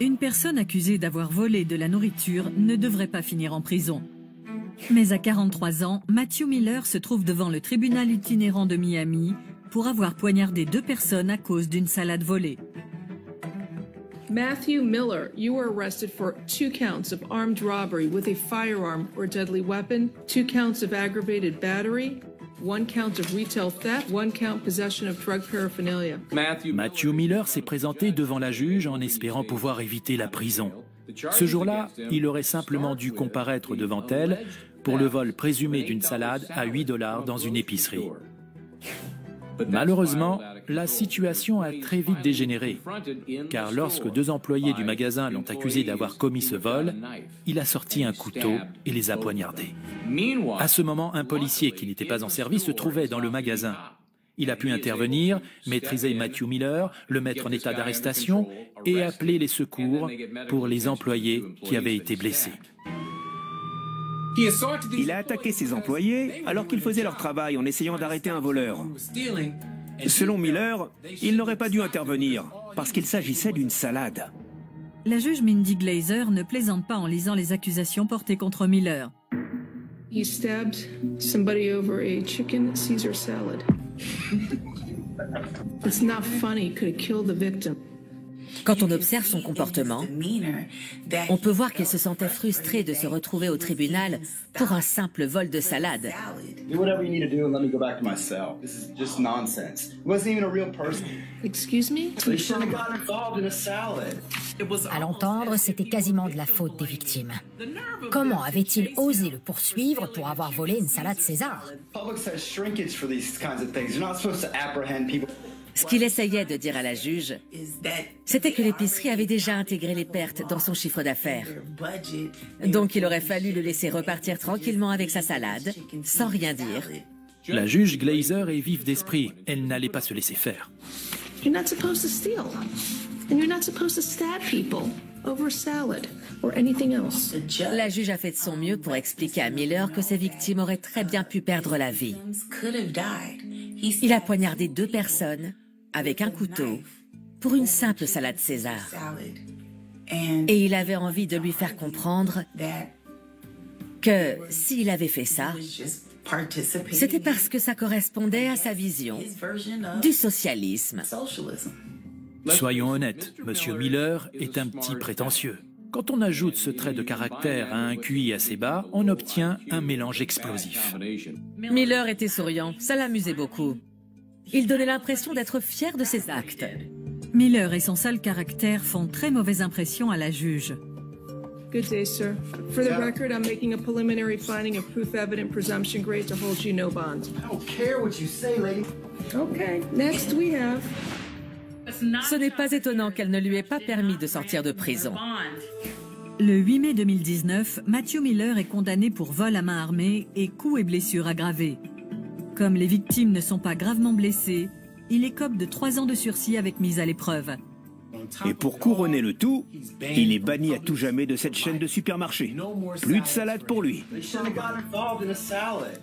Une personne accusée d'avoir volé de la nourriture ne devrait pas finir en prison. Mais à 43 ans, Matthew Miller se trouve devant le tribunal itinérant de Miami pour avoir poignardé 2 personnes à cause d'une salade volée. Matthew Miller, you were arrested for 2 counts of armed robbery with a firearm or deadly weapon, 2 counts of aggravated battery, 1 count of retail theft, 1 count possession of drug paraphernalia. Matthew Miller s'est présenté devant la juge en espérant pouvoir éviter la prison. Ce jour-là, il aurait simplement dû comparaître devant elle pour le vol présumé d'une salade à 8 $ dans une épicerie. Malheureusement, la situation a très vite dégénéré, car lorsque 2 employés du magasin l'ont accusé d'avoir commis ce vol, il a sorti un couteau et les a poignardés. À ce moment, un policier qui n'était pas en service se trouvait dans le magasin. Il a pu intervenir, maîtriser Matthew Miller, le mettre en état d'arrestation et appeler les secours pour les employés qui avaient été blessés. Il a attaqué ses employés alors qu'ils faisaient leur travail en essayant d'arrêter un voleur. Selon Miller, il n'aurait pas dû intervenir parce qu'il s'agissait d'une salade. La juge Mindy Glazer ne plaisante pas en lisant les accusations portées contre Miller. He stabbed somebody over a chicken Caesar salad. It's not funny. He could have killed the victim. Quand on observe son comportement, on peut voir qu'il se sentait frustré de se retrouver au tribunal pour un simple vol de salade. Excuse me? À l'entendre, c'était quasiment de la faute des victimes. Comment avait-il osé le poursuivre pour avoir volé une salade César? Ce qu'il essayait de dire à la juge, c'était que l'épicerie avait déjà intégré les pertes dans son chiffre d'affaires. Donc il aurait fallu le laisser repartir tranquillement avec sa salade, sans rien dire. La juge Glazer est vive d'esprit, elle n'allait pas se laisser faire. You're not supposed to steal. And you're not supposed to stab people over salad or anything else. La juge a fait de son mieux pour expliquer à Miller que ses victimes auraient très bien pu perdre la vie. Il a poignardé 2 personnes avec un couteau pour une simple salade César. Et il avait envie de lui faire comprendre que s'il avait fait ça, c'était parce que ça correspondait à sa vision du socialisme. Soyons honnêtes, M. Miller est un petit prétentieux. Quand on ajoute ce trait de caractère à un QI assez bas, on obtient un mélange explosif. Miller était souriant, ça l'amusait beaucoup. Il donnait l'impression d'être fier de ses actes. Miller et son sale caractère font très mauvaise impression à la juge. Good day, sir. For the record, I'm making a preliminary finding of proof evident presumption grade to hold you no bond. I don't care what you say, lady. Okay, next we have... Ce n'est pas étonnant qu'elle ne lui ait pas permis de sortir de prison. Le 8 mai 2019, Matthew Miller est condamné pour vol à main armée et coups et blessures aggravées. Comme les victimes ne sont pas gravement blessées, il écope de 3 ans de sursis avec mise à l'épreuve. Et pour couronner le tout, il est banni à tout jamais de cette chaîne de supermarchés. Plus de salade pour lui. They shouldn't have got involved in a salad.